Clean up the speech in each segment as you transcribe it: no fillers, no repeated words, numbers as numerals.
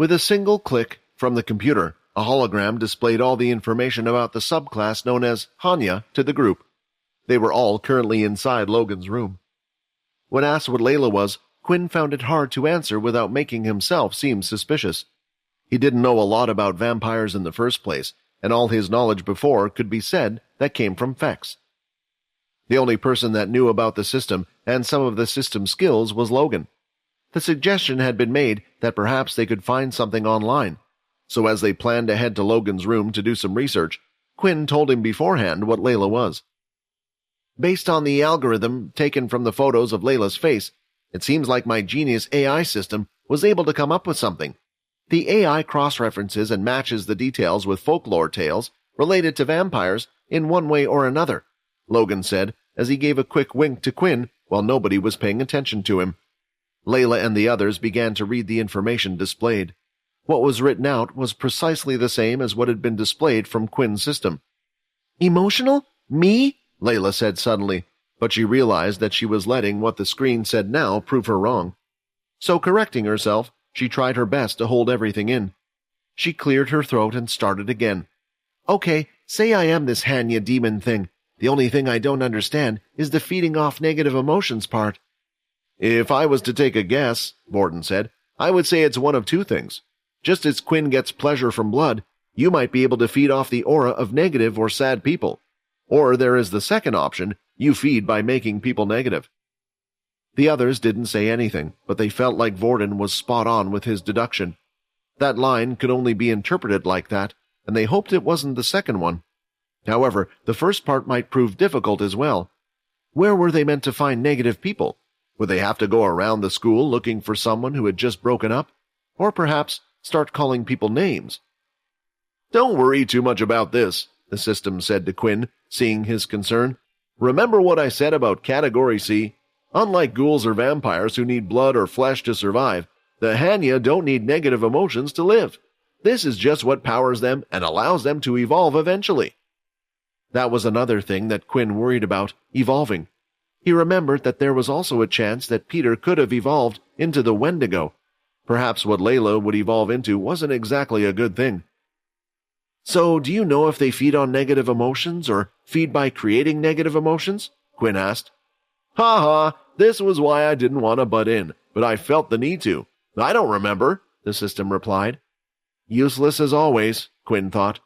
With a single click from the computer, a hologram displayed all the information about the subclass known as Hanya to the group. They were all currently inside Logan's room. When asked what Layla was, Quinn found it hard to answer without making himself seem suspicious. He didn't know a lot about vampires in the first place, and all his knowledge before could be said that came from Fex. The only person that knew about the system and some of the system skills was Logan. The suggestion had been made that perhaps they could find something online, so as they planned to head to Logan's room to do some research, Quinn told him beforehand what Layla was. Based on the algorithm taken from the photos of Layla's face, it seems like my genius AI system was able to come up with something. The AI cross-references and matches the details with folklore tales related to vampires in one way or another, Logan said as he gave a quick wink to Quinn while nobody was paying attention to him. Layla and the others began to read the information displayed. What was written out was precisely the same as what had been displayed from Quinn's system. "Emotional? Me?" Layla said suddenly, but she realized that she was letting what the screen said now prove her wrong. So correcting herself, she tried her best to hold everything in. She cleared her throat and started again. "Okay, say I am this Hanya demon thing. The only thing I don't understand is the feeding off negative emotions part." "If I was to take a guess," Borden said, "I would say it's one of two things. Just as Quinn gets pleasure from blood, you might be able to feed off the aura of negative or sad people. Or there is the second option, you feed by making people negative." The others didn't say anything, but they felt like Borden was spot on with his deduction. That line could only be interpreted like that, and they hoped it wasn't the second one. However, the first part might prove difficult as well. Where were they meant to find negative people? Would they have to go around the school looking for someone who had just broken up? Or perhaps start calling people names? "Don't worry too much about this," the system said to Quinn, seeing his concern. "Remember what I said about Category C? Unlike ghouls or vampires who need blood or flesh to survive, the Hanya don't need negative emotions to live. This is just what powers them and allows them to evolve eventually." That was another thing that Quinn worried about, evolving. He remembered that there was also a chance that Peter could have evolved into the Wendigo. Perhaps what Layla would evolve into wasn't exactly a good thing. "So, do you know if they feed on negative emotions or feed by creating negative emotions?" Quinn asked. "Ha ha, this was why I didn't want to butt in, but I felt the need to. I don't remember," the system replied. Useless as always, Quinn thought.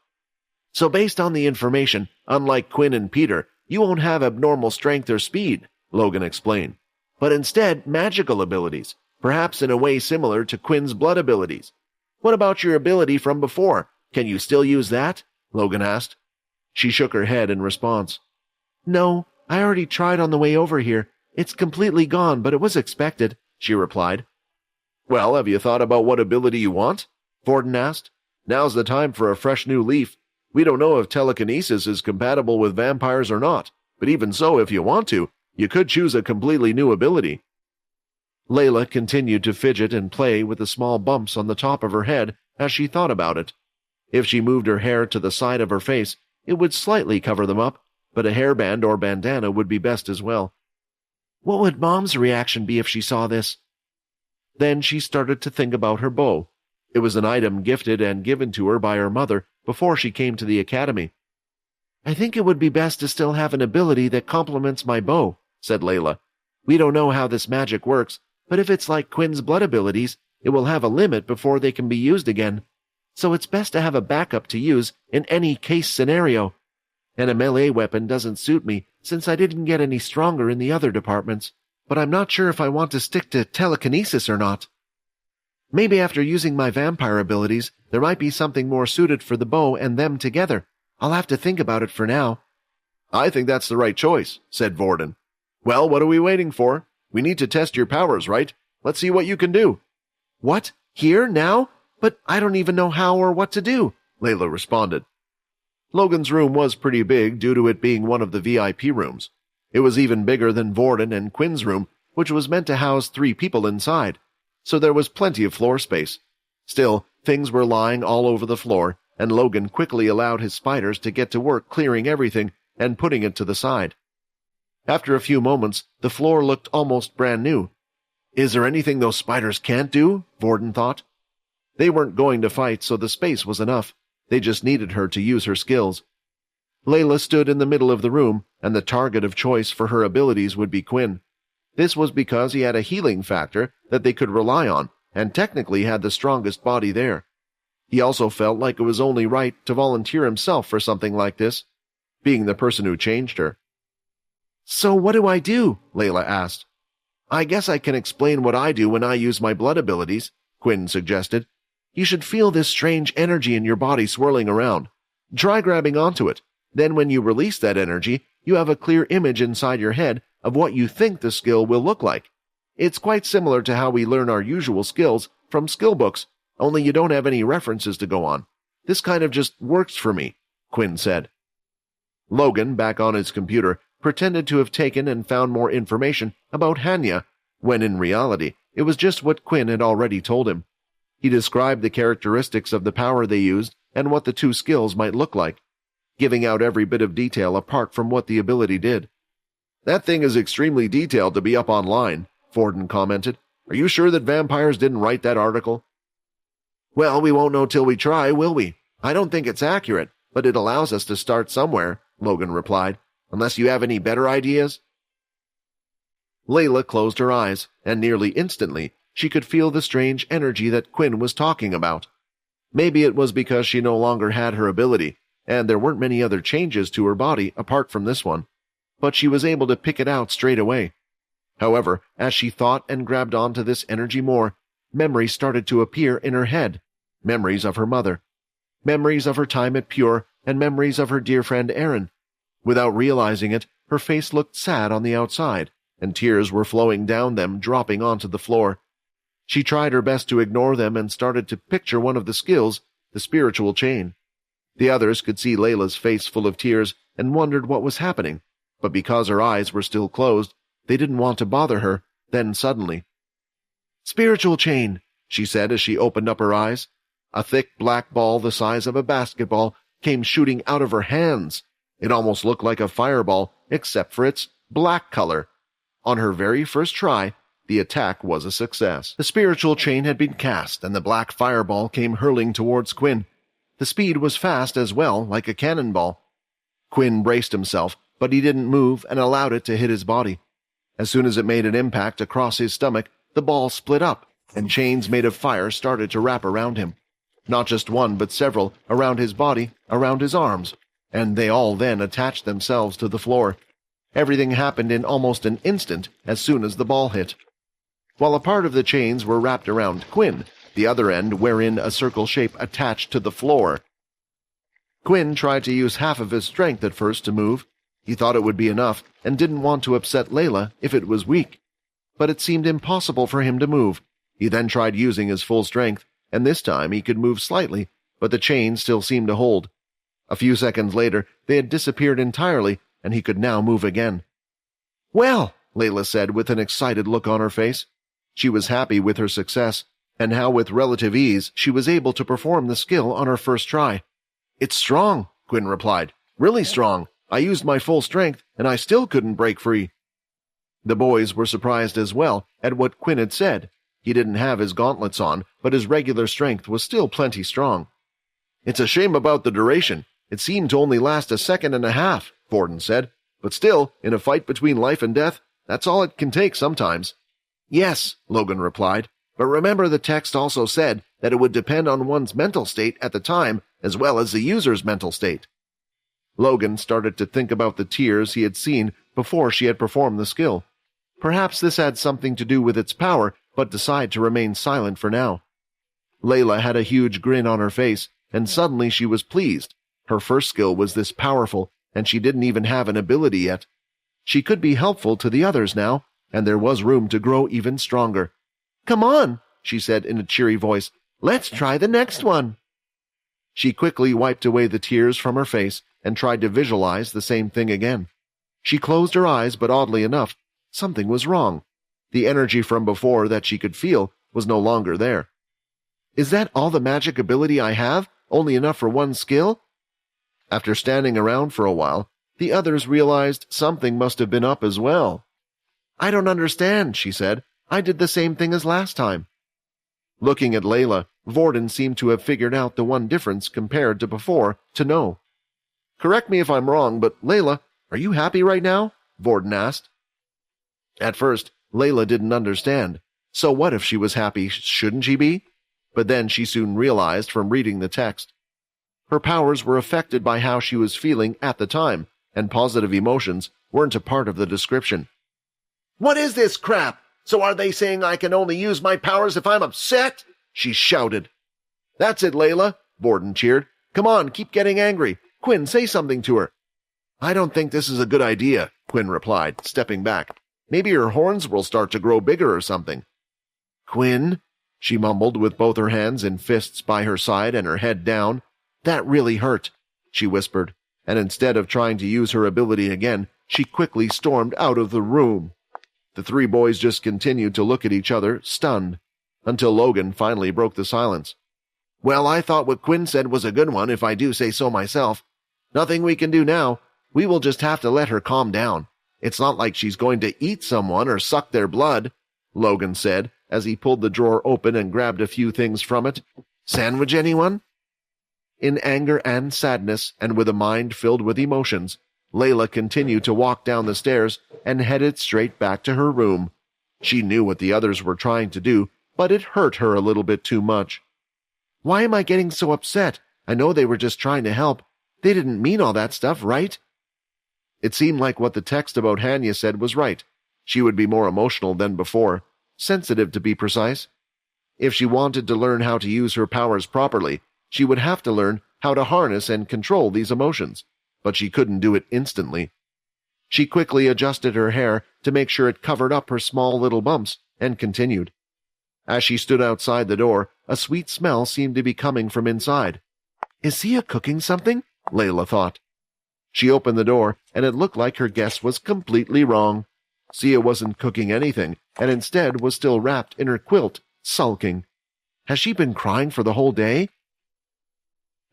"So based on the information, unlike Quinn and Peter, you won't have abnormal strength or speed," Logan explained, "but instead magical abilities, perhaps in a way similar to Quinn's blood abilities. What about your ability from before? Can you still use that?" Logan asked. She shook her head in response. "No, I already tried on the way over here. It's completely gone, but it was expected," she replied. "Well, have you thought about what ability you want?" Borden asked. "Now's the time for a fresh new leaf. We don't know if telekinesis is compatible with vampires or not, but even so, if you want to, you could choose a completely new ability." Layla continued to fidget and play with the small bumps on the top of her head as she thought about it. If she moved her hair to the side of her face, it would slightly cover them up, but a hairband or bandana would be best as well. What would Mom's reaction be if she saw this? Then she started to think about her bow. It was an item gifted and given to her by her mother before she came to the academy. "I think it would be best to still have an ability that complements my bow," said Layla. "We don't know how this magic works, but if it's like Quinn's blood abilities, it will have a limit before they can be used again. So it's best to have a backup to use in any case scenario. And a melee weapon doesn't suit me since I didn't get any stronger in the other departments, but I'm not sure if I want to stick to telekinesis or not. Maybe after using my vampire abilities, there might be something more suited for the bow and them together. I'll have to think about it for now." "I think that's the right choice," said Borden. "Well, what are we waiting for? We need to test your powers, right? Let's see what you can do." "What? Here? Now? But I don't even know how or what to do," Layla responded. Logan's room was pretty big due to it being one of the VIP rooms. It was even bigger than Borden and Quinn's room, which was meant to house 3 people inside, so there was plenty of floor space. Still, things were lying all over the floor, and Logan quickly allowed his spiders to get to work clearing everything and putting it to the side. After a few moments, the floor looked almost brand new. "Is there anything those spiders can't do?" Borden thought. They weren't going to fight, so the space was enough. They just needed her to use her skills. Layla stood in the middle of the room, and the target of choice for her abilities would be Quinn. This was because he had a healing factor that they could rely on, and technically had the strongest body there. He also felt like it was only right to volunteer himself for something like this, being the person who changed her. "So what do I do?" Layla asked. "I guess I can explain what I do when I use my blood abilities," Quinn suggested. "You should feel this strange energy in your body swirling around. Try grabbing onto it. Then when you release that energy, you have a clear image inside your head of what you think the skill will look like. It's quite similar to how we learn our usual skills from skill books, only you don't have any references to go on. This kind of just works for me," Quinn said. Logan, back on his computer, pretended to have taken and found more information about Hanya, when in reality, it was just what Quinn had already told him. He described the characteristics of the power they used and what the two skills might look like, giving out every bit of detail apart from what the ability did. "That thing is extremely detailed to be up online," Forden commented. "Are you sure that vampires didn't write that article?" "Well, we won't know till we try, will we? I don't think it's accurate, but it allows us to start somewhere," Logan replied. "Unless you have any better ideas?" Layla closed her eyes, and nearly instantly she could feel the strange energy that Quinn was talking about. Maybe it was because she no longer had her ability, and there weren't many other changes to her body apart from this one, but she was able to pick it out straight away. However, as she thought and grabbed onto this energy more, memories started to appear in her head. Memories of her mother. Memories of her time at Pure, and memories of her dear friend Aaron. Without realizing it, her face looked sad on the outside, and tears were flowing down them, dropping onto the floor. She tried her best to ignore them and started to picture one of the skills, the spiritual chain. The others could see Layla's face full of tears and wondered what was happening, but because her eyes were still closed, they didn't want to bother her. Then suddenly, "Spiritual chain," she said as she opened up her eyes. A thick black ball the size of a basketball came shooting out of her hands. It almost looked like a fireball, except for its black color. On her very first try, the attack was a success. The spiritual chain had been cast, and the black fireball came hurling towards Quinn. The speed was fast as well, like a cannonball. Quinn braced himself, but he didn't move and allowed it to hit his body. As soon as it made an impact across his stomach, the ball split up, and chains made of fire started to wrap around him. Not just one, but several, around his body, around his arms, and they all then attached themselves to the floor. Everything happened in almost an instant as soon as the ball hit. While a part of the chains were wrapped around Quinn, the other end wherein a circle shape attached to the floor. Quinn tried to use half of his strength at first to move. He thought it would be enough, and didn't want to upset Layla if it was weak. But it seemed impossible for him to move. He then tried using his full strength, and this time he could move slightly, but the chain still seemed to hold. A few seconds later, they had disappeared entirely, and he could now move again. "Well," Layla said with an excited look on her face. She was happy with her success, and how with relative ease she was able to perform the skill on her first try. "It's strong," Quinn replied. "Really strong. I used my full strength, and I still couldn't break free." The boys were surprised as well at what Quinn had said. He didn't have his gauntlets on, but his regular strength was still plenty strong. "It's a shame about the duration. It seemed to only last a second and a half," Forden said. "But still, in a fight between life and death, that's all it can take sometimes." "Yes," Logan replied, "but remember the text also said that it would depend on one's mental state at the time as well as the user's mental state." Logan started to think about the tears he had seen before she had performed the skill. Perhaps this had something to do with its power, but decided to remain silent for now. Layla had a huge grin on her face, and suddenly she was pleased. Her first skill was this powerful, and she didn't even have an ability yet. She could be helpful to the others now, and there was room to grow even stronger. "Come on," she said in a cheery voice. "Let's try the next one." She quickly wiped away the tears from her face and tried to visualize the same thing again. She closed her eyes, but oddly enough, something was wrong. The energy from before that she could feel was no longer there. "Is that all the magic ability I have? Only enough for one skill?" After standing around for a while, the others realized something must have been up as well. "I don't understand," she said. "I did the same thing as last time." Looking at Layla, Vorden seemed to have figured out the one difference compared to before to know. "Correct me if I'm wrong, but Layla, are you happy right now?" Vorden asked. At first, Layla didn't understand. So what if she was happy, shouldn't she be? But then she soon realized from reading the text. Her powers were affected by how she was feeling at the time, and positive emotions weren't a part of the description. "What is this crap? So are they saying I can only use my powers if I'm upset?" she shouted. "That's it, Layla," Vorden cheered. "Come on, keep getting angry. Quinn, say something to her." "I don't think this is a good idea," Quinn replied, stepping back. "Maybe her horns will start to grow bigger or something." "Quinn," she mumbled with both her hands in fists by her side and her head down. "That really hurt," she whispered, and instead of trying to use her ability again, she quickly stormed out of the room. The three boys just continued to look at each other, stunned, until Logan finally broke the silence. "Well, I thought what Quinn said was a good one, if I do say so myself. Nothing we can do now. We will just have to let her calm down. It's not like she's going to eat someone or suck their blood," Logan said, as he pulled the drawer open and grabbed a few things from it. "Sandwich, anyone?" In anger and sadness, and with a mind filled with emotions, Layla continued to walk down the stairs and headed straight back to her room. She knew what the others were trying to do, but it hurt her a little bit too much. "Why am I getting so upset? I know they were just trying to help. They didn't mean all that stuff, right?" It seemed like what the text about Hanya said was right. She would be more emotional than before, sensitive to be precise. If she wanted to learn how to use her powers properly, she would have to learn how to harness and control these emotions, but she couldn't do it instantly. She quickly adjusted her hair to make sure it covered up her small little bumps and continued. As she stood outside the door, a sweet smell seemed to be coming from inside. "Is Sia cooking something?" Layla thought. She opened the door, and it looked like her guess was completely wrong. Sia wasn't cooking anything, and instead was still wrapped in her quilt, sulking. Has she been crying for the whole day?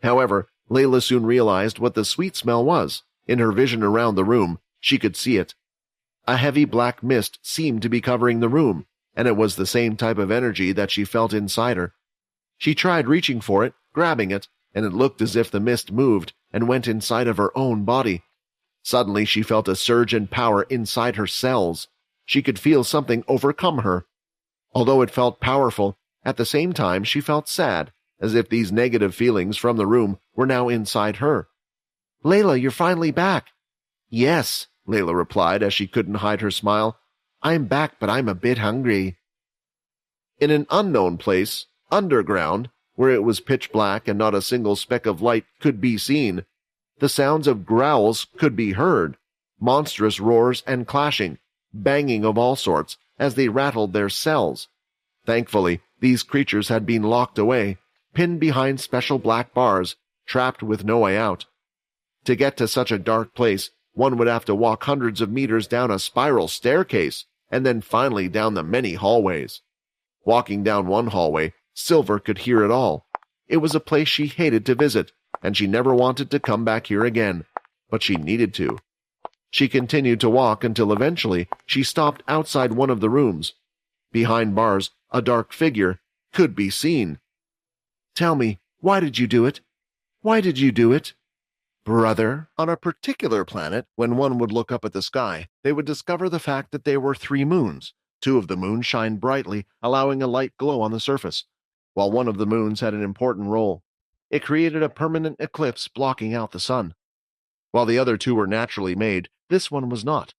However, Layla soon realized what the sweet smell was. In her vision around the room, she could see it. A heavy black mist seemed to be covering the room, and it was the same type of energy that she felt inside her. She tried reaching for it, grabbing it, and it looked as if the mist moved and went inside of her own body. Suddenly she felt a surge in power inside her cells. She could feel something overcome her. Although it felt powerful, at the same time she felt sad, as if these negative feelings from the room were now inside her. "Layla, you're finally back." "Yes," Layla replied as she couldn't hide her smile. "I'm back, but I'm a bit hungry." In an unknown place, underground, where it was pitch black and not a single speck of light could be seen, the sounds of growls could be heard, monstrous roars and clashing, banging of all sorts as they rattled their cells. Thankfully, these creatures had been locked away, pinned behind special black bars, trapped with no way out. To get to such a dark place, one would have to walk hundreds of meters down a spiral staircase, and then finally down the many hallways. Walking down one hallway, Silver could hear it all. It was a place she hated to visit, and she never wanted to come back here again, but she needed to. She continued to walk until eventually she stopped outside one of the rooms. Behind bars, a dark figure could be seen. "Tell me, why did you do it? Why did you do it?" "Brother." On a particular planet, when one would look up at the sky, they would discover the fact that there were 3 moons. 2 of the moons shined brightly, allowing a light glow on the surface, while one of the moons had an important role. It created a permanent eclipse blocking out the sun. While the other 2 were naturally made, this one was not,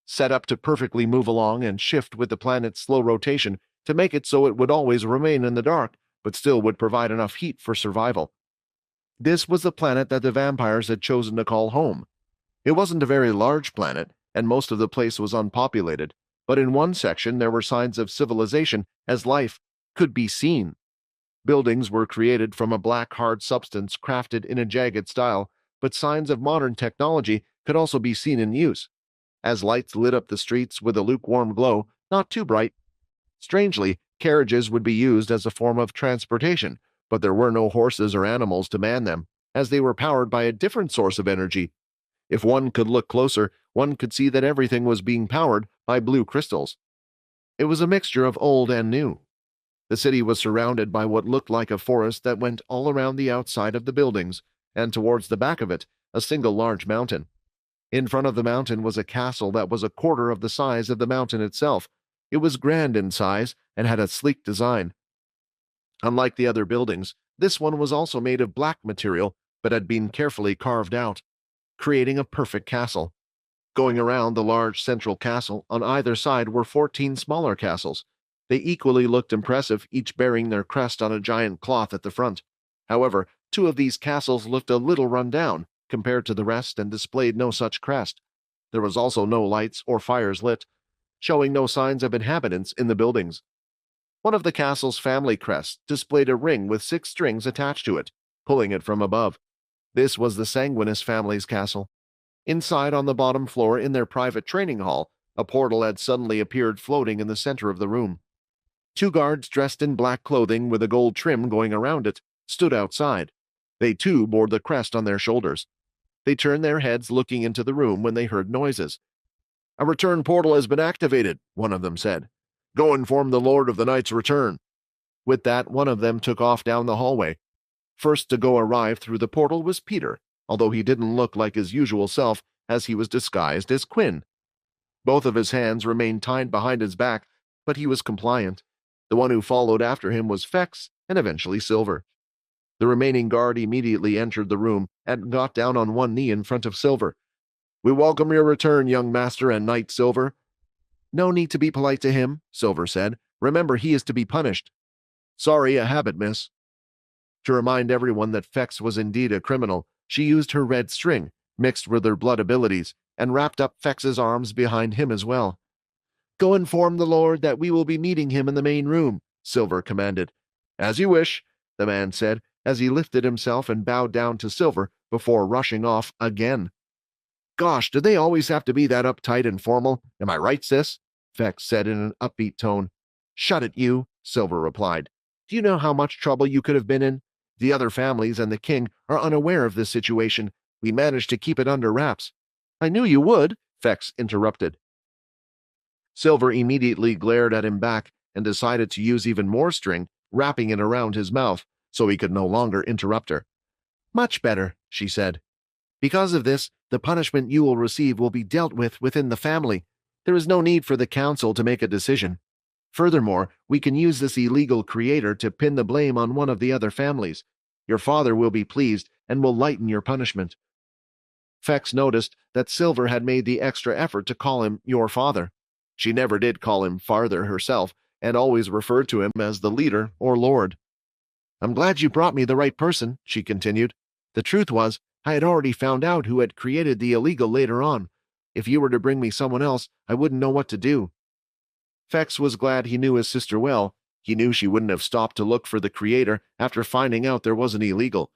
set up to perfectly move along and shift with the planet's slow rotation to make it so it would always remain in the dark, but still would provide enough heat for survival. This was the planet that the vampires had chosen to call home. It wasn't a very large planet, and most of the place was unpopulated, but in one section there were signs of civilization as life could be seen. Buildings were created from a black hard substance crafted in a jagged style, but signs of modern technology could also be seen in use, as lights lit up the streets with a lukewarm glow, not too bright. Strangely, carriages would be used as a form of transportation, but there were no horses or animals to man them, as they were powered by a different source of energy. If one could look closer, one could see that everything was being powered by blue crystals. It was a mixture of old and new. The city was surrounded by what looked like a forest that went all around the outside of the buildings, and towards the back of it, a single large mountain. In front of the mountain was a castle that was a quarter of the size of the mountain itself. It was grand in size and had a sleek design. Unlike the other buildings, this one was also made of black material, but had been carefully carved out, creating a perfect castle. Going around the large central castle, on either side were 14 smaller castles. They equally looked impressive, each bearing their crest on a giant cloth at the front. However, 2 of these castles looked a little run down compared to the rest and displayed no such crest. There was also no lights or fires lit, showing no signs of inhabitants in the buildings. One of the castle's family crests displayed a ring with 6 strings attached to it, pulling it from above. This was the Sanguinous family's castle. Inside, on the bottom floor in their private training hall, a portal had suddenly appeared floating in the center of the room. 2 guards dressed in black clothing with a gold trim going around it stood outside. They too bore the crest on their shoulders. They turned their heads looking into the room when they heard noises. "A return portal has been activated," one of them said. "Go inform the Lord of the Knight's return." With that, one of them took off down the hallway. First to go arrive through the portal was Peter, although he didn't look like his usual self as he was disguised as Quinn. Both of his hands remained tied behind his back, but he was compliant. The one who followed after him was Fex, and eventually Silver. The remaining guard immediately entered the room and got down on one knee in front of Silver. "We welcome your return, young master and knight Silver." "No need to be polite to him," Silver said. "Remember, he is to be punished." "Sorry, a habit, miss." To remind everyone that Fex was indeed a criminal, she used her red string, mixed with her blood abilities, and wrapped up Fex's arms behind him as well. "Go inform the Lord that we will be meeting him in the main room," Silver commanded. "As you wish," the man said, as he lifted himself and bowed down to Silver before rushing off again. "Gosh, do they always have to be that uptight and formal? Am I right, sis?" Fex said in an upbeat tone. "Shut it, you," Silver replied. "Do you know how much trouble you could have been in? The other families and the king are unaware of this situation. We managed to keep it under wraps." "I knew you would," Fex interrupted. Silver immediately glared at him back and decided to use even more string, wrapping it around his mouth so he could no longer interrupt her. "Much better," she said. "Because of this, the punishment you will receive will be dealt with within the family. There is no need for the council to make a decision. Furthermore, we can use this illegal creator to pin the blame on one of the other families. Your father will be pleased and will lighten your punishment." Fex noticed that Silver had made the extra effort to call him your father. She never did call him father herself, and always referred to him as the leader or lord. "I'm glad you brought me the right person," she continued. "The truth was, I had already found out who had created the illegal later on. If you were to bring me someone else, I wouldn't know what to do." Fex was glad he knew his sister well. He knew she wouldn't have stopped to look for the creator after finding out there wasn't illegal.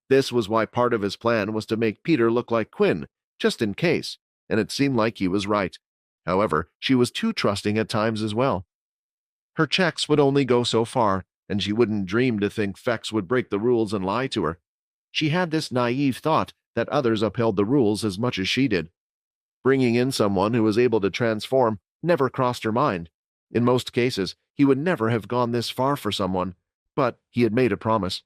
This was why part of his plan was to make Peter look like Quinn, just in case, and it seemed like he was right. However, she was too trusting at times as well. Her checks would only go so far, and she wouldn't dream to think Fex would break the rules and lie to her. She had this naive thought that others upheld the rules as much as she did. Bringing in someone who was able to transform never crossed her mind. In most cases, he would never have gone this far for someone, but he had made a promise.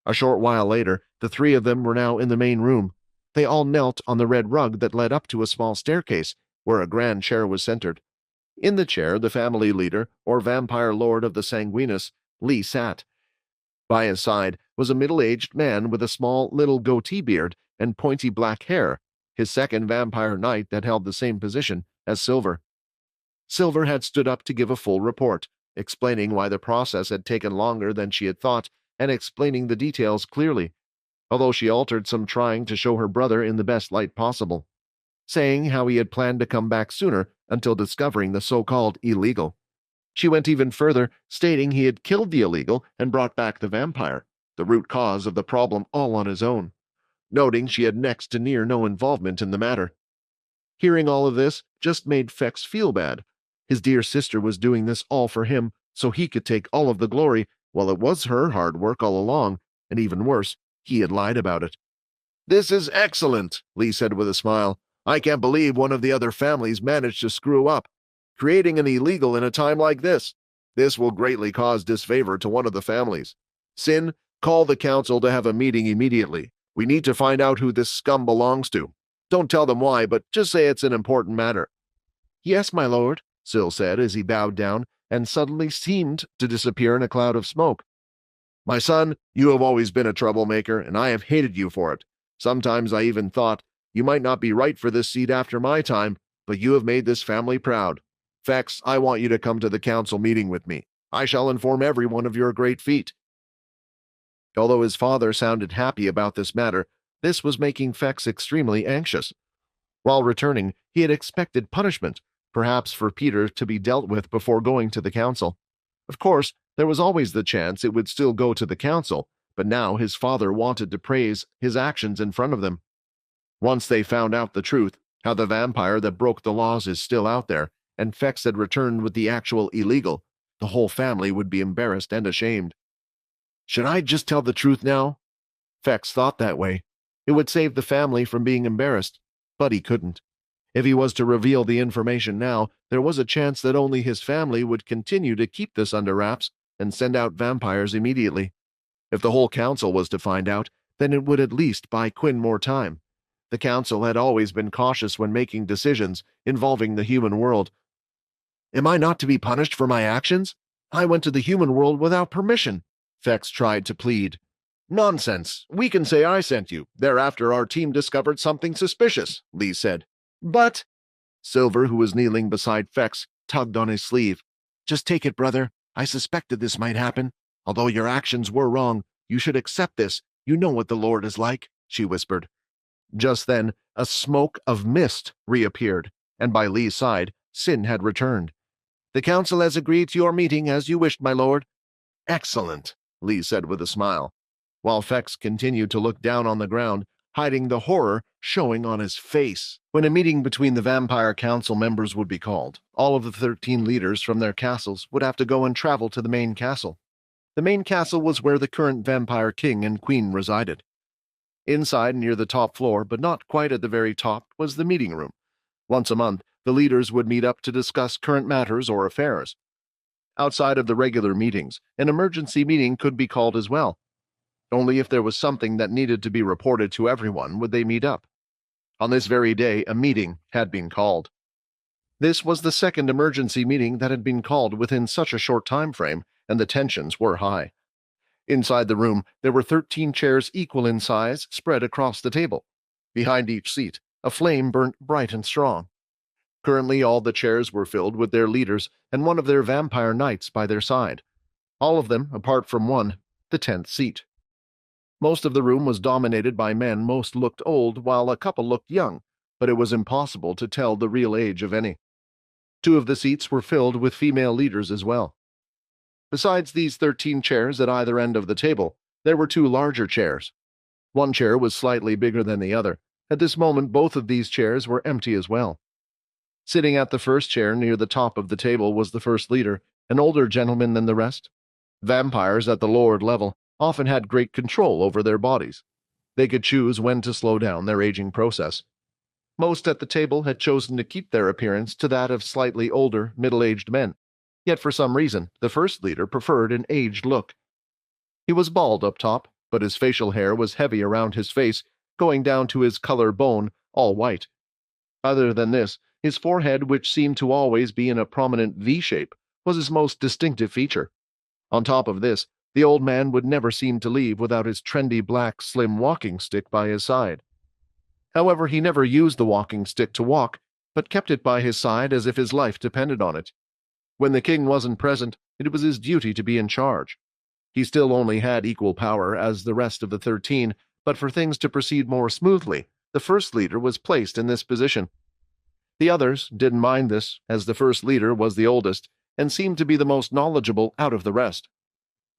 A short while later, the 3 of them were now in the main room. They all knelt on the red rug that led up to a small staircase, where a grand chair was centered. In the chair, the family leader, or vampire lord of the sanguinous, Lee sat. By his side was a middle-aged man with a small little goatee beard and pointy black hair, his second vampire knight that held the same position as Silver. Silver had stood up to give a full report, explaining why the process had taken longer than she had thought and explaining the details clearly, although she altered some trying to show her brother in the best light possible, saying how he had planned to come back sooner until discovering the so-called illegal. She went even further, stating he had killed the illegal and brought back the vampire, the root cause of the problem all on his own, noting she had next to near no involvement in the matter. Hearing all of this just made Fex feel bad. His dear sister was doing this all for him, so he could take all of the glory, while it was her hard work all along, and even worse, he had lied about it. "This is excellent," Lee said with a smile. "I can't believe one of the other families managed to screw up, creating an illegal in a time like this. This will greatly cause disfavor to one of the families. Sin, call the council to have a meeting immediately. We need to find out who this scum belongs to. Don't tell them why, but just say it's an important matter." "Yes, my lord," Syl said as he bowed down and suddenly seemed to disappear in a cloud of smoke. "My son, you have always been a troublemaker, and I have hated you for it. Sometimes I even thought you might not be right for this seat after my time, but you have made this family proud. Fex, I want you to come to the council meeting with me. I shall inform everyone of your great feat." Although his father sounded happy about this matter, this was making Fex extremely anxious. While returning, he had expected punishment, perhaps for Peter to be dealt with before going to the council. Of course, there was always the chance it would still go to the council, but now his father wanted to praise his actions in front of them. Once they found out the truth, how the vampire that broke the laws is still out there, and Fex had returned with the actual illegal, the whole family would be embarrassed and ashamed. Should I just tell the truth now? Fex thought that way. It would save the family from being embarrassed, but he couldn't. If he was to reveal the information now, there was a chance that only his family would continue to keep this under wraps and send out vampires immediately. If the whole council was to find out, then it would at least buy Quinn more time. The council had always been cautious when making decisions involving the human world. Am I not to be punished for my actions? I went to the human world without permission, Fex tried to plead. Nonsense. We can say I sent you. Thereafter, our team discovered something suspicious, Lee said. But... Silver, who was kneeling beside Fex, tugged on his sleeve. Just take it, brother. I suspected this might happen. Although your actions were wrong, you should accept this. You know what the Lord is like, she whispered. Just then, a smoke of mist reappeared, and by Lee's side, Sin had returned. The council has agreed to your meeting as you wished, my lord. Excellent, Lee said with a smile, while Fex continued to look down on the ground, hiding the horror showing on his face. When a meeting between the vampire council members would be called, all of the 13 leaders from their castles would have to go and travel to the main castle. The main castle was where the current vampire king and queen resided. Inside, near the top floor, but not quite at the very top, was the meeting room. Once a month, the leaders would meet up to discuss current matters or affairs. Outside of the regular meetings, an emergency meeting could be called as well. Only if there was something that needed to be reported to everyone would they meet up. On this very day, a meeting had been called. This was the second emergency meeting that had been called within such a short time frame, and the tensions were high. Inside the room, there were 13 chairs equal in size spread across the table. Behind each seat, a flame burnt bright and strong. Currently, all the chairs were filled with their leaders and one of their vampire knights by their side. All of them, apart from one, the 10th seat. Most of the room was dominated by men. Most looked old, while a couple looked young, but it was impossible to tell the real age of any. 2 of the seats were filled with female leaders as well. Besides these 13 chairs at either end of the table, there were 2 larger chairs. One chair was slightly bigger than the other. At this moment, both of these chairs were empty as well. Sitting at the first chair near the top of the table was the first leader, an older gentleman than the rest. Vampires at the lowered level often had great control over their bodies. They could choose when to slow down their aging process. Most at the table had chosen to keep their appearance to that of slightly older, middle-aged men. Yet for some reason, the first leader preferred an aged look. He was bald up top, but his facial hair was heavy around his face, going down to his collarbone, all white. Other than this, his forehead, which seemed to always be in a prominent V shape, was his most distinctive feature. On top of this, the old man would never seem to leave without his trendy black slim walking stick by his side. However, he never used the walking stick to walk, but kept it by his side as if his life depended on it. When the king wasn't present, it was his duty to be in charge. He still only had equal power as the rest of the 13, but for things to proceed more smoothly, the first leader was placed in this position. The others didn't mind this, as the first leader was the oldest and seemed to be the most knowledgeable out of the rest.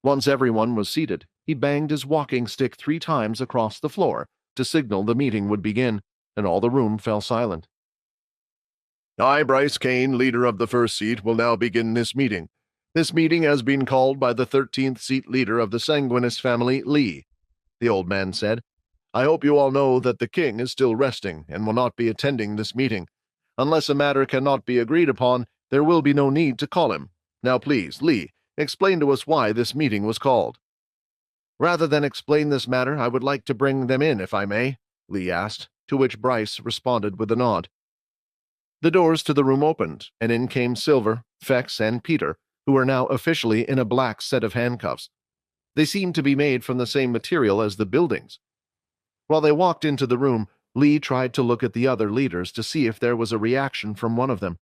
Once everyone was seated, he banged his walking stick 3 times across the floor to signal the meeting would begin, and all the room fell silent. I, Bryce Kane, leader of the first seat, will now begin this meeting. This meeting has been called by the 13th seat leader of the sanguinous family, Lee, the old man said. I hope you all know that the king is still resting and will not be attending this meeting. Unless a matter cannot be agreed upon, there will be no need to call him. Now please, Lee, explain to us why this meeting was called." "Rather than explain this matter, I would like to bring them in, if I may," Lee asked, to which Bryce responded with a nod. The doors to the room opened, and in came Silver, Fex, and Peter, who were now officially in a black set of handcuffs. They seemed to be made from the same material as the buildings. While they walked into the room, Lee tried to look at the other leaders to see if there was a reaction from one of them.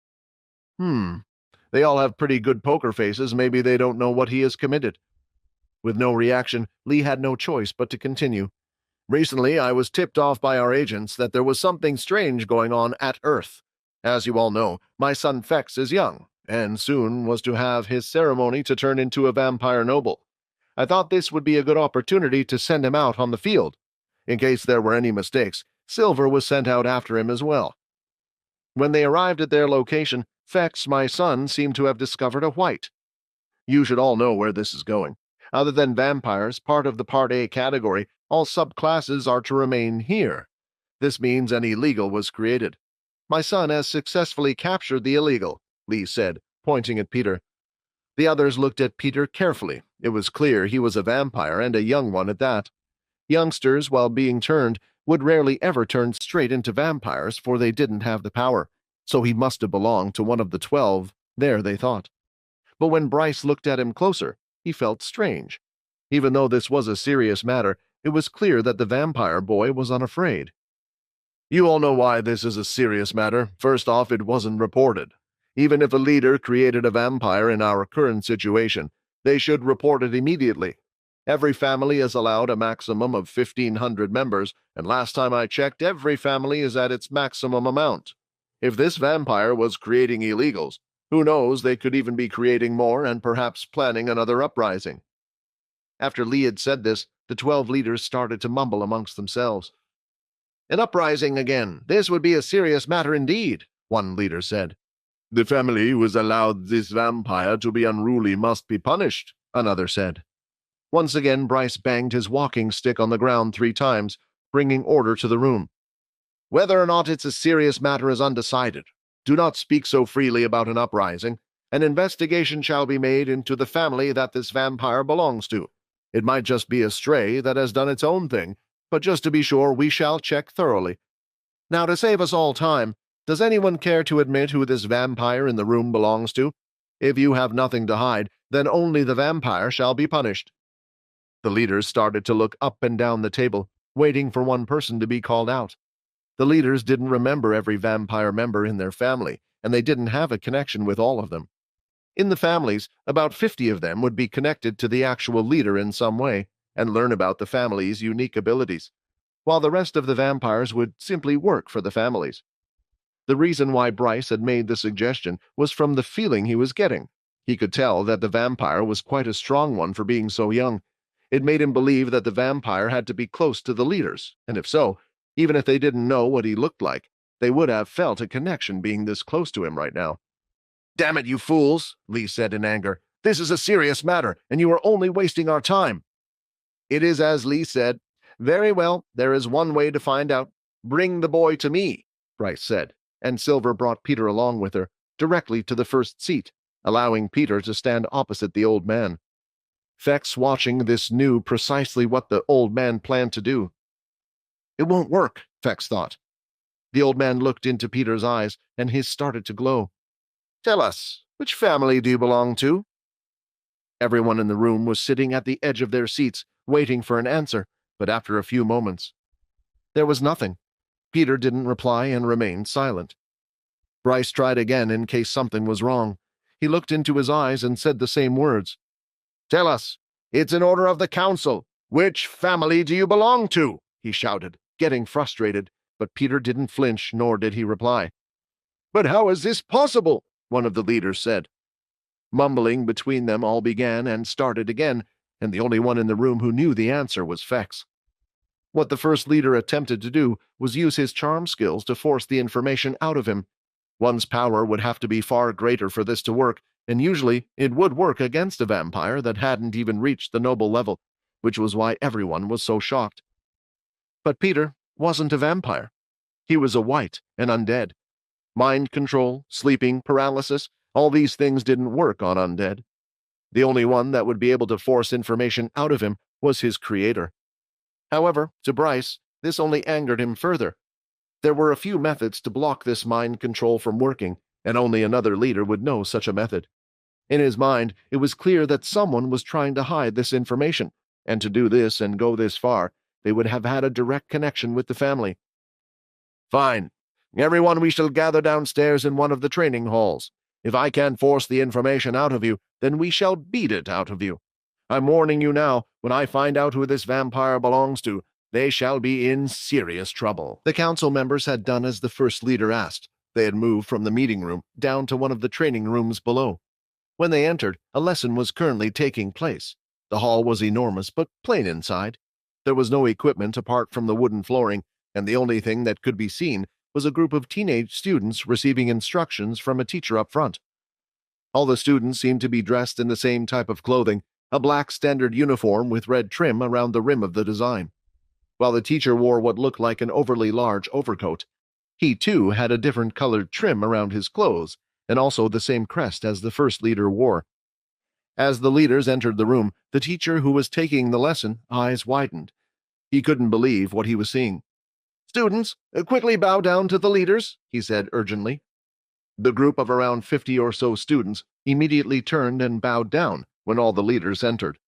They all have pretty good poker faces. Maybe they don't know what he has committed." With no reaction, Lee had no choice but to continue. "Recently, I was tipped off by our agents that there was something strange going on at Earth. As you all know, my son Fex is young, and soon was to have his ceremony to turn into a vampire noble. I thought this would be a good opportunity to send him out on the field. In case there were any mistakes, Silver was sent out after him as well. When they arrived at their location, Fex, my son, seemed to have discovered a white. You should all know where this is going. Other than vampires, part of the Part A category, all subclasses are to remain here. This means an illegal was created. My son has successfully captured the illegal," Lee said, pointing at Peter. The others looked at Peter carefully. It was clear he was a vampire, and a young one at that. Youngsters, while being turned, would rarely ever turn straight into vampires, for they didn't have the power, so he must have belonged to one of the 12, there they thought. But when Bryce looked at him closer, he felt strange. Even though this was a serious matter, it was clear that the vampire boy was unafraid. "You all know why this is a serious matter. First off, it wasn't reported. Even if a leader created a vampire in our current situation, they should report it immediately. Every family is allowed a maximum of 1,500 members, and last time I checked, every family is at its maximum amount. If this vampire was creating illegals, who knows, they could even be creating more and perhaps planning another uprising." After Lee had said this, the 12 leaders started to mumble amongst themselves. "An uprising again. This would be a serious matter indeed," one leader said. "The family who has allowed this vampire to be unruly must be punished," another said. Once again, Bryce banged his walking stick on the ground 3 times, bringing order to the room. "Whether or not it's a serious matter is undecided. Do not speak so freely about an uprising. An investigation shall be made into the family that this vampire belongs to. It might just be a stray that has done its own thing, but just to be sure, we shall check thoroughly. Now, to save us all time, does anyone care to admit who this vampire in the room belongs to? If you have nothing to hide, then only the vampire shall be punished." The leaders started to look up and down the table, waiting for one person to be called out. The leaders didn't remember every vampire member in their family, and they didn't have a connection with all of them. In the families, about 50 of them would be connected to the actual leader in some way, and learn about the family's unique abilities, while the rest of the vampires would simply work for the families. The reason why Bryce had made the suggestion was from the feeling he was getting. He could tell that the vampire was quite a strong one for being so young. It made him believe that the vampire had to be close to the leaders, and if so, even if they didn't know what he looked like, they would have felt a connection being this close to him right now. "Damn it, you fools," Lee said in anger. "This is a serious matter, and you are only wasting our time." "It is as Lee said. Very well, there is one way to find out. Bring the boy to me," Bryce said, and Silver brought Peter along with her, directly to the first seat, allowing Peter to stand opposite the old man. Fex, watching this, knew precisely what the old man planned to do. It won't work, Fex thought. The old man looked into Peter's eyes, and his started to glow. "Tell us, which family do you belong to?" Everyone in the room was sitting at the edge of their seats, waiting for an answer, but after a few moments, there was nothing. Peter didn't reply and remained silent. Bryce tried again in case something was wrong. He looked into his eyes and said the same words. "Tell us. It's an order of the council. Which family do you belong to?" he shouted, getting frustrated, but Peter didn't flinch, nor did he reply. "But how is this possible?" one of the leaders said. Mumbling between them all began and started again, and the only one in the room who knew the answer was Fex. What the first leader attempted to do was use his charm skills to force the information out of him. One's power would have to be far greater for this to work, and usually it would work against a vampire that hadn't even reached the noble level, which was why everyone was so shocked. But Peter wasn't a vampire. He was a white and undead. Mind control, sleeping, paralysis, All these things didn't work on undead. The only one that would be able to force information out of him was his creator. However, to Bryce, this only angered him further. There were a few methods to block this mind control from working, and only another leader would know such a method. In his mind, it was clear that someone was trying to hide this information, and to do this and go this far, they would have had a direct connection with the family. Fine. Everyone, we shall gather downstairs in one of the training halls. If I can't force the information out of you, then we shall beat it out of you. I'm warning you now, when I find out who this vampire belongs to, they shall be in serious trouble. The council members had done as the first leader asked. They had moved from the meeting room down to one of the training rooms below. When they entered, a lesson was currently taking place. The hall was enormous but plain inside. There was no equipment apart from the wooden flooring, and the only thing that could be seen was a group of teenage students receiving instructions from a teacher up front. All the students seemed to be dressed in the same type of clothing, a black standard uniform with red trim around the rim of the design. While the teacher wore what looked like an overly large overcoat, he too had a different colored trim around his clothes, and also the same crest as the first leader wore. As the leaders entered the room, the teacher who was taking the lesson eyes widened. He couldn't believe what he was seeing. "Students, quickly bow down to the leaders," he said urgently. The group of around 50 or so students immediately turned and bowed down when all the leaders entered.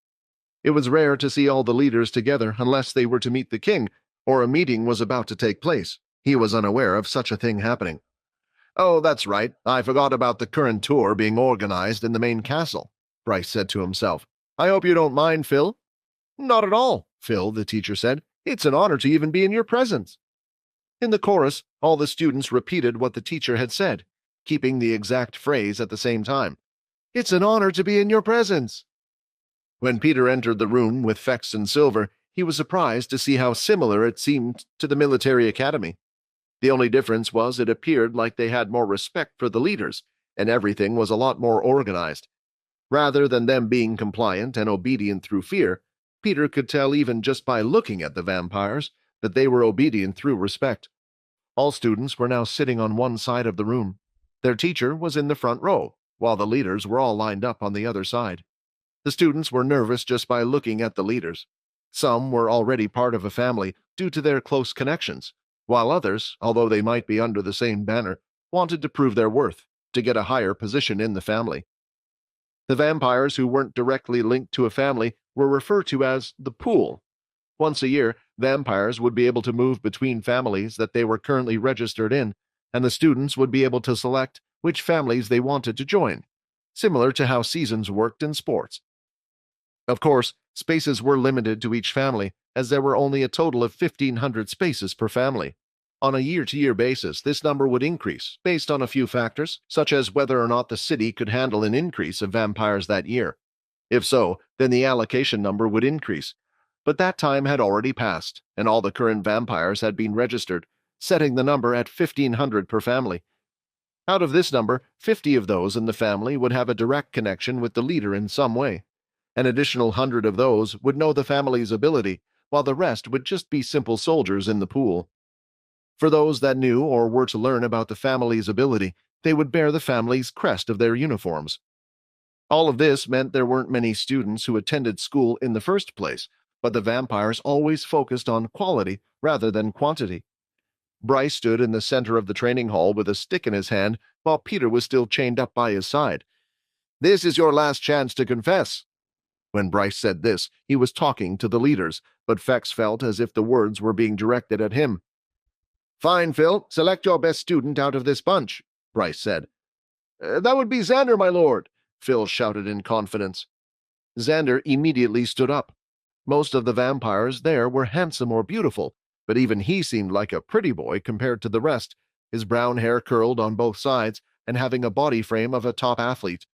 It was rare to see all the leaders together unless they were to meet the king, or a meeting was about to take place. He was unaware of such a thing happening. "Oh, that's right. I forgot about the current tour being organized in the main castle," Bryce said to himself. "I hope you don't mind, Phil." "Not at all, Phil," the teacher said. "It's an honor to even be in your presence." In the chorus, all the students repeated what the teacher had said, keeping the exact phrase at the same time. "It's an honor to be in your presence." When Peter entered the room with Fex and Silver, he was surprised to see how similar it seemed to the military academy. The only difference was it appeared like they had more respect for the leaders, and everything was a lot more organized. Rather than them being compliant and obedient through fear, Peter could tell even just by looking at the vampires that they were obedient through respect. All students were now sitting on one side of the room. Their teacher was in the front row, while the leaders were all lined up on the other side. The students were nervous just by looking at the leaders. Some were already part of a family due to their close connections, while others, although they might be under the same banner, wanted to prove their worth, to get a higher position in the family. The vampires who weren't directly linked to a family were referred to as the pool. Once a year, vampires would be able to move between families that they were currently registered in, and the students would be able to select which families they wanted to join, similar to how seasons worked in sports. Of course, spaces were limited to each family, as there were only a total of 1,500 spaces per family. On a year-to-year basis, this number would increase, based on a few factors, such as whether or not the city could handle an increase of vampires that year. If so, then the allocation number would increase. But that time had already passed, and all the current vampires had been registered, setting the number at 1,500 per family. Out of this number, 50 of those in the family would have a direct connection with the leader in some way. An additional 100 of those would know the family's ability, while the rest would just be simple soldiers in the pool. For those that knew or were to learn about the family's ability, they would bear the family's crest of their uniforms. All of this meant there weren't many students who attended school in the first place, but the vampires always focused on quality rather than quantity. Bryce stood in the center of the training hall with a stick in his hand, while Peter was still chained up by his side. "This is your last chance to confess." When Bryce said this, he was talking to the leaders, but Fex felt as if the words were being directed at him. "Fine, Phil. Select your best student out of this bunch," Bryce said. "That would be Xander, my lord," Phil shouted in confidence. Xander immediately stood up. Most of the vampires there were handsome or beautiful, but even he seemed like a pretty boy compared to the rest, his brown hair curled on both sides and having a body frame of a top athlete.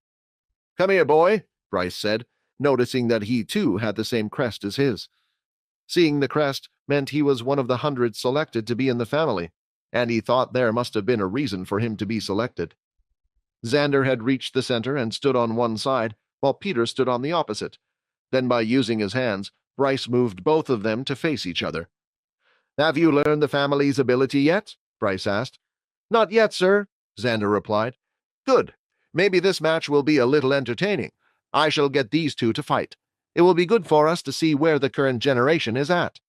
"Come here, boy," Bryce said, noticing that he too had the same crest as his. Seeing the crest meant he was one of the 100 selected to be in the family, and he thought there must have been a reason for him to be selected. Xander had reached the center and stood on one side, while Peter stood on the opposite. Then by using his hands, Bryce moved both of them to face each other. "Have you learned the family's ability yet?" Bryce asked. "Not yet, sir," Xander replied. "Good. Maybe this match will be a little entertaining. I shall get these two to fight. It will be good for us to see where the current generation is at."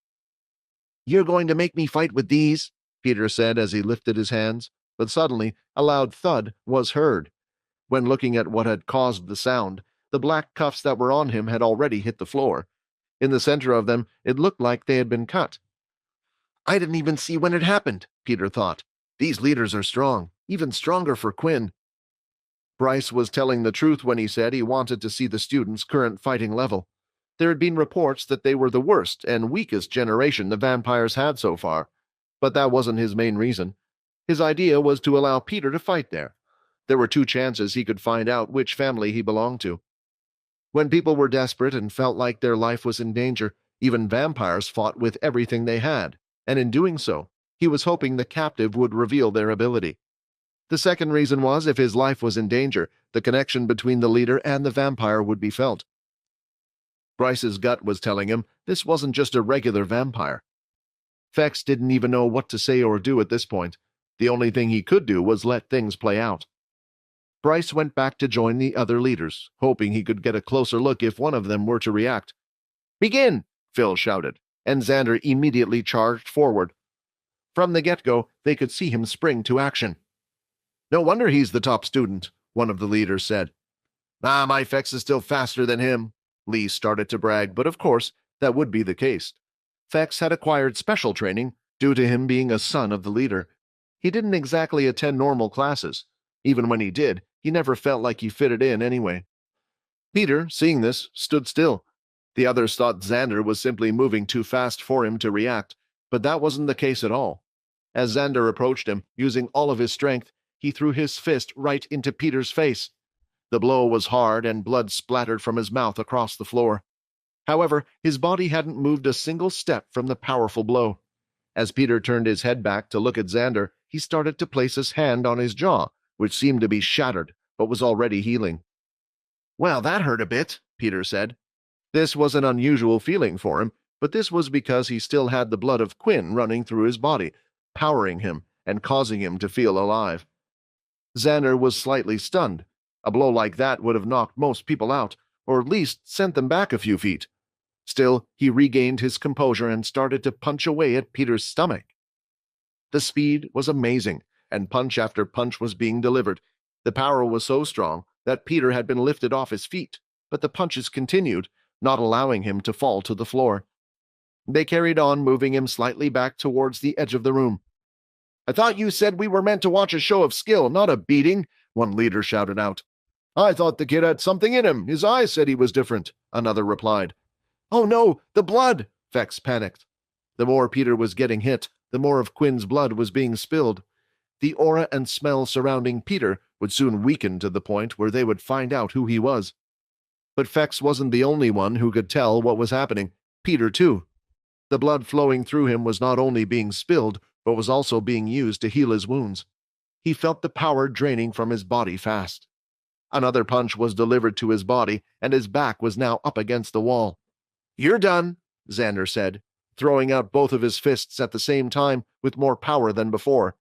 "You're going to make me fight with these?" Peter said as he lifted his hands, but suddenly a loud thud was heard. When looking at what had caused the sound, the black cuffs that were on him had already hit the floor. In the center of them, it looked like they had been cut. "I didn't even see when it happened," Peter thought. "These leaders are strong, even stronger for Quinn." Bryce was telling the truth when he said he wanted to see the students' current fighting level. There had been reports that they were the worst and weakest generation the vampires had so far, but that wasn't his main reason. His idea was to allow Peter to fight there. There were 2 chances he could find out which family he belonged to. When people were desperate and felt like their life was in danger, even vampires fought with everything they had, and in doing so, he was hoping the captive would reveal their ability. The second reason was, if his life was in danger, the connection between the leader and the vampire would be felt. Bryce's gut was telling him this wasn't just a regular vampire. Fex didn't even know what to say or do at this point. The only thing he could do was let things play out. Bryce went back to join the other leaders, hoping he could get a closer look if one of them were to react. "Begin!" Phil shouted, and Xander immediately charged forward. From the get-go, they could see him spring to action. "No wonder he's the top student," one of the leaders said. My Fex is still faster than him," Lee started to brag, but of course, that would be the case. Fex had acquired special training due to him being a son of the leader. He didn't exactly attend normal classes. Even when he did, he never felt like he fitted in anyway. Peter, seeing this, stood still. The others thought Xander was simply moving too fast for him to react, but that wasn't the case at all. As Xander approached him, using all of his strength, he threw his fist right into Peter's face. The blow was hard and blood splattered from his mouth across the floor. However, his body hadn't moved a single step from the powerful blow. As Peter turned his head back to look at Xander, he started to place his hand on his jaw, which seemed to be shattered, but was already healing. "Well, that hurt a bit," Peter said. This was an unusual feeling for him, but this was because he still had the blood of Quinn running through his body, powering him and causing him to feel alive. Xander was slightly stunned. A blow like that would have knocked most people out, or at least sent them back a few feet. Still, he regained his composure and started to punch away at Peter's stomach. The speed was amazing, and punch after punch was being delivered. The power was so strong that Peter had been lifted off his feet, but the punches continued, not allowing him to fall to the floor. They carried on, moving him slightly back towards the edge of the room. "I thought you said we were meant to watch a show of skill, not a beating," one leader shouted out. "I thought the kid had something in him. His eyes said he was different," another replied. "Oh no, the blood!" Fex panicked. The more Peter was getting hit, the more of Quinn's blood was being spilled. The aura and smell surrounding Peter would soon weaken to the point where they would find out who he was. But Fex wasn't the only one who could tell what was happening. Peter, too. The blood flowing through him was not only being spilled, but was also being used to heal his wounds. He felt the power draining from his body fast. Another punch was delivered to his body, and his back was now up against the wall. "You're done," Xander said, throwing out both of his fists at the same time with more power than before.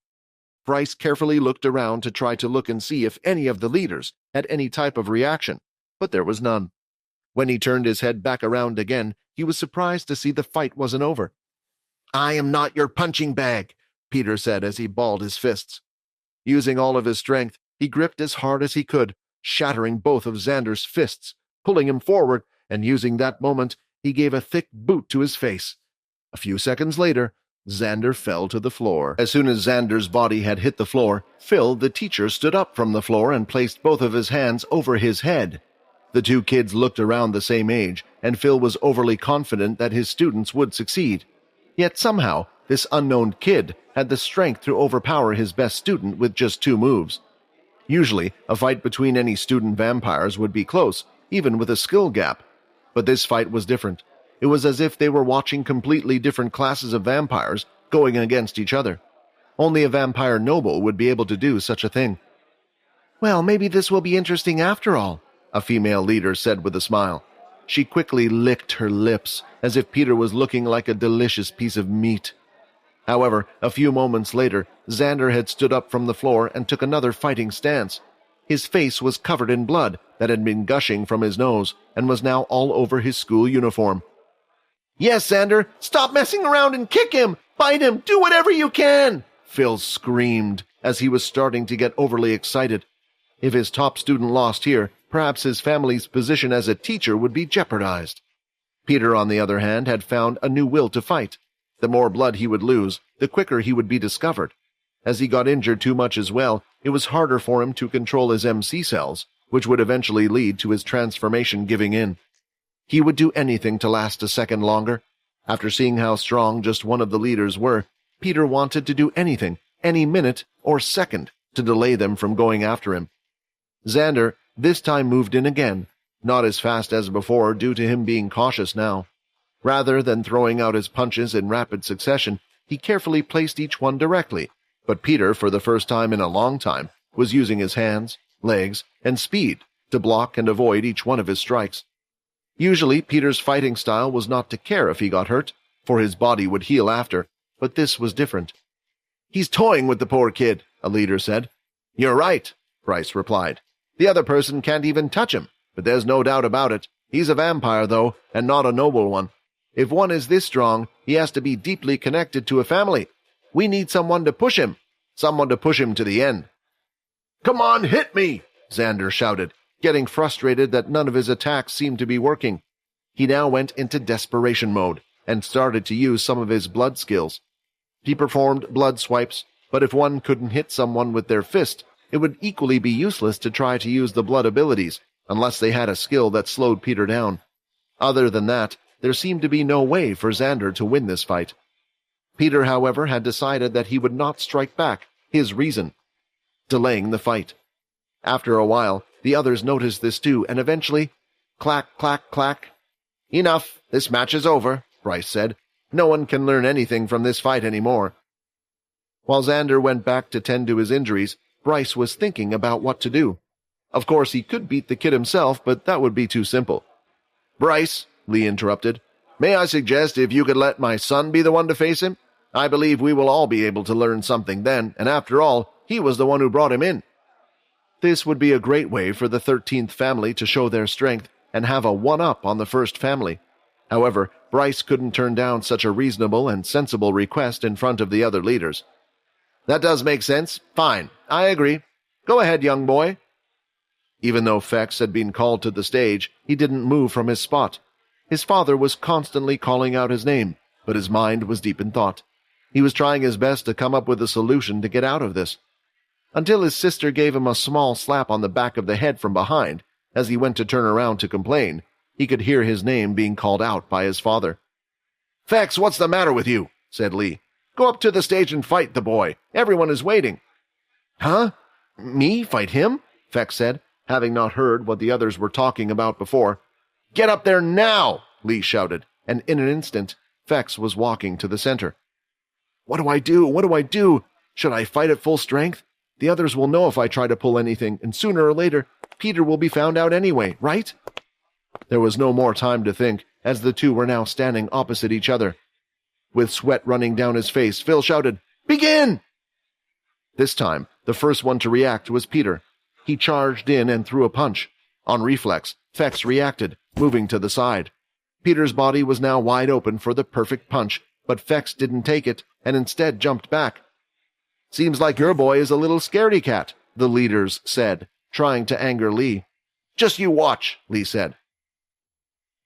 Bryce carefully looked around to try to look and see if any of the leaders had any type of reaction, but there was none. When he turned his head back around again, he was surprised to see the fight wasn't over. "I am not your punching bag," Peter said as he balled his fists. Using all of his strength, he gripped as hard as he could, shattering both of Xander's fists, pulling him forward, and using that moment, he gave a thick boot to his face. A few seconds later, Xander fell to the floor. As soon as Xander's body had hit the floor, Phil, the teacher, stood up from the floor and placed both of his hands over his head. The two kids looked around the same age, and Phil was overly confident that his students would succeed. Yet somehow, this unknown kid had the strength to overpower his best student with just 2 moves. Usually, a fight between any student vampires would be close, even with a skill gap. But this fight was different. It was as if they were watching completely different classes of vampires going against each other. Only a vampire noble would be able to do such a thing. "Well, maybe this will be interesting after all," a female leader said with a smile. She quickly licked her lips, as if Peter was looking like a delicious piece of meat. However, a few moments later, Xander had stood up from the floor and took another fighting stance. His face was covered in blood that had been gushing from his nose and was now all over his school uniform. "Yes, Xander, stop messing around and kick him! Bite him! Do whatever you can!" Phil screamed as he was starting to get overly excited. If his top student lost here, perhaps his family's position as a teacher would be jeopardized. Peter, on the other hand, had found a new will to fight. The more blood he would lose, the quicker he would be discovered. As he got injured too much as well, it was harder for him to control his MC cells, which would eventually lead to his transformation giving in. He would do anything to last a second longer. After seeing how strong just one of the leaders were, Peter wanted to do anything, any minute or second, to delay them from going after him. Xander this time moved in again, not as fast as before due to him being cautious now. Rather than throwing out his punches in rapid succession, he carefully placed each one directly, but Peter, for the first time in a long time, was using his hands, legs, and speed to block and avoid each one of his strikes. Usually, Peter's fighting style was not to care if he got hurt, for his body would heal after, but this was different. "He's toying with the poor kid," a leader said. "You're right," Bryce replied. "The other person can't even touch him, but there's no doubt about it. He's a vampire, though, and not a noble one. If one is this strong, he has to be deeply connected to a family. We need someone to push him to the end." "Come on, hit me!" Xander shouted, getting frustrated that none of his attacks seemed to be working. He now went into desperation mode and started to use some of his blood skills. He performed blood swipes, but if one couldn't hit someone with their fist, it would equally be useless to try to use the blood abilities, unless they had a skill that slowed Peter down. Other than that, there seemed to be no way for Xander to win this fight. Peter, however, had decided that he would not strike back, his reason, delaying the fight. After a while, the others noticed this too, and eventually, clack, clack, clack. "Enough, this match is over," Bryce said. "No one can learn anything from this fight anymore." While Xander went back to tend to his injuries, Bryce was thinking about what to do. Of course, he could beat the kid himself, but that would be too simple. "Bryce," Lee interrupted, "may I suggest if you could let my son be the one to face him? I believe we will all be able to learn something then, and after all, he was the one who brought him in." This would be a great way for the 13th family to show their strength and have a one-up on the first family. However, Bryce couldn't turn down such a reasonable and sensible request in front of the other leaders. "That does make sense. Fine, I agree. Go ahead, young boy." Even though Fex had been called to the stage, he didn't move from his spot. His father was constantly calling out his name, but his mind was deep in thought. He was trying his best to come up with a solution to get out of this. Until his sister gave him a small slap on the back of the head from behind, as he went to turn around to complain, he could hear his name being called out by his father. "Fex, what's the matter with you?" said Lee. "Go up to the stage and fight the boy. Everyone is waiting." "Huh? Me fight him?" Fex said, having not heard what the others were talking about before. "Get up there now!" Lee shouted, and in an instant, Fex was walking to the center. What do I do? What do I do? Should I fight at full strength? The others will know if I try to pull anything, and sooner or later, Peter will be found out anyway, right?" There was no more time to think, as the two were now standing opposite each other. With sweat running down his face, Phil shouted, "Begin!" This time, the first one to react was Peter. He charged in and threw a punch. On reflex, Fex reacted, moving to the side. Peter's body was now wide open for the perfect punch, but Fex didn't take it, and instead jumped back. "Seems like your boy is a little scaredy cat," the leaders said, trying to anger Lee. "Just you watch," Lee said.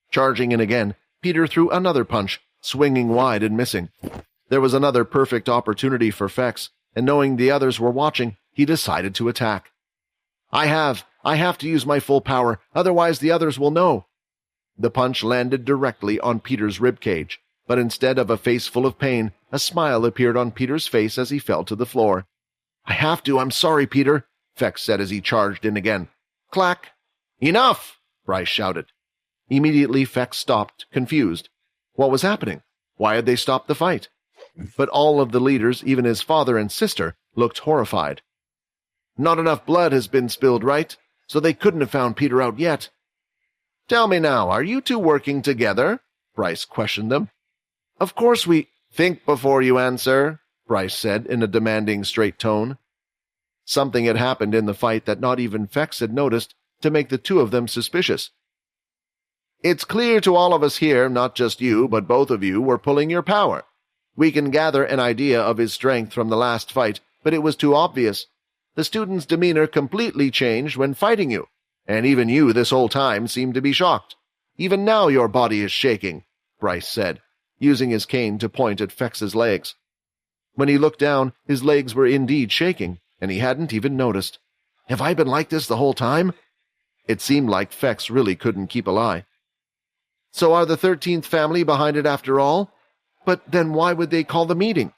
Charging in again, Peter threw another punch, swinging wide and missing. There was another perfect opportunity for Fex, and knowing the others were watching, he decided to attack. I have to use my full power, otherwise the others will know." The punch landed directly on Peter's ribcage, but instead of a face full of pain, a smile appeared on Peter's face as he fell to the floor. "I have to, I'm sorry, Peter," Fex said as he charged in again. Clack! "Enough!" Bryce shouted. Immediately Fex stopped, confused. What was happening? Why had they stopped the fight? But all of the leaders, even his father and sister, looked horrified. "Not enough blood has been spilled, right? So they couldn't have found Peter out yet." "Tell me now, are you two working together?" Bryce questioned them. "Of course we—" "Think before you answer," Bryce said in a demanding, straight tone. Something had happened in the fight that not even Fex had noticed to make the two of them suspicious. "It's clear to all of us here, not just you, but both of you were pulling your power. We can gather an idea of his strength from the last fight, but it was too obvious. The student's demeanor completely changed when fighting you, and even you this whole time seemed to be shocked. Even now your body is shaking," Bryce said, using his cane to point at Fex's legs. When he looked down, his legs were indeed shaking, and he hadn't even noticed. "Have I been like this the whole time?" It seemed like Fex really couldn't keep a lie. "So are the 13th family behind it after all? But then why would they call the meeting?"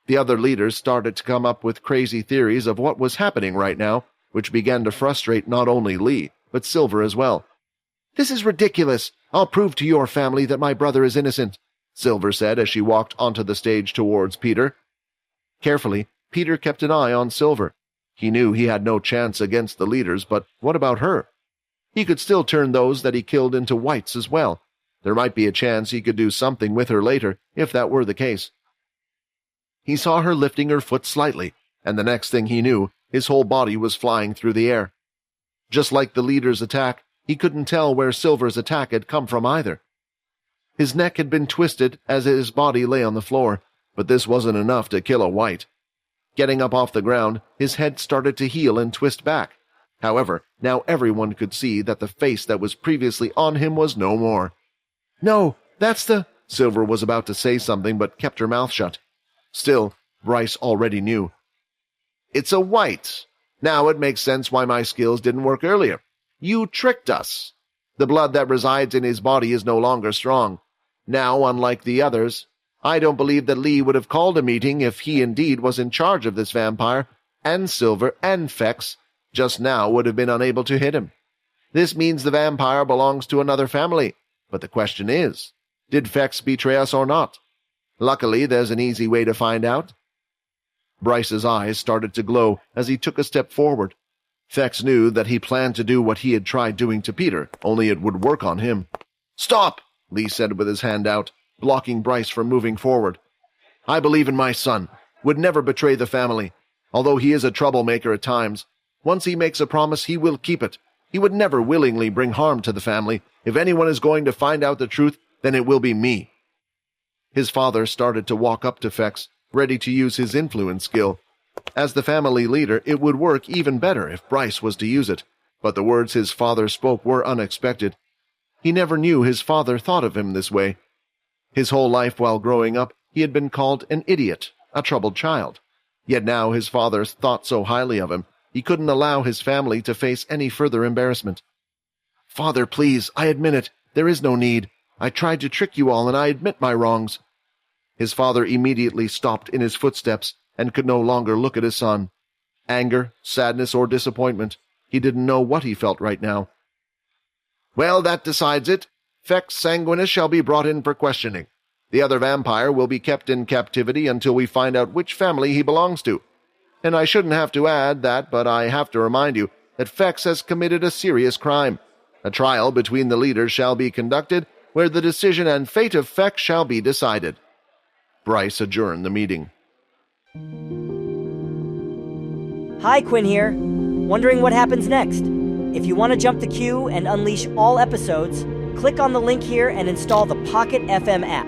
The other leaders started to come up with crazy theories of what was happening right now, which began to frustrate not only Lee, but Silver as well. "This is ridiculous. I'll prove to your family that my brother is innocent," Silver said as she walked onto the stage towards Peter. Carefully, Peter kept an eye on Silver. He knew he had no chance against the leaders, but what about her? He could still turn those that he killed into whites as well. There might be a chance he could do something with her later, if that were the case. He saw her lifting her foot slightly, and the next thing he knew, his whole body was flying through the air. Just like the leader's attack, he couldn't tell where Silver's attack had come from either. His neck had been twisted as his body lay on the floor, but this wasn't enough to kill a white. Getting up off the ground, his head started to heal and twist back. However, now everyone could see that the face that was previously on him was no more. "No, that's the—" Silver was about to say something but kept her mouth shut. Still, Bryce already knew. "It's a white. Now it makes sense why my skills didn't work earlier. You tricked us. The blood that resides in his body is no longer strong. Now, unlike the others, I don't believe that Lee would have called a meeting if he indeed was in charge of this vampire, and Silver and Fex just now would have been unable to hit him. This means the vampire belongs to another family, but the question is, did Fex betray us or not? Luckily, there's an easy way to find out." Bryce's eyes started to glow as he took a step forward. Fex knew that he planned to do what he had tried doing to Peter, only it would work on him. "Stop!" Lee said with his hand out, blocking Bryce from moving forward. "I believe in my son, would never betray the family. Although he is a troublemaker at times, once he makes a promise, he will keep it. He would never willingly bring harm to the family. If anyone is going to find out the truth, then it will be me." His father started to walk up to Fex, ready to use his influence skill. As the family leader, it would work even better if Bryce was to use it, but the words his father spoke were unexpected. He never knew his father thought of him this way. His whole life while growing up, he had been called an idiot, a troubled child. Yet now his father thought so highly of him, he couldn't allow his family to face any further embarrassment. "Father, please, I admit it. There is no need. I tried to trick you all, and I admit my wrongs." His father immediately stopped in his footsteps and could no longer look at his son. Anger, sadness, or disappointment. He didn't know what he felt right now. "Well, that decides it. Fex Sanguinous shall be brought in for questioning. The other vampire will be kept in captivity until we find out which family he belongs to. And I shouldn't have to add that, but I have to remind you that Fex has committed a serious crime. A trial between the leaders shall be conducted, where the decision and fate of Fex shall be decided." Bryce adjourned the meeting. Hi, Quinn here. Wondering what happens next? If you want to jump the queue and unleash all episodes, click on the link here and install the Pocket FM app.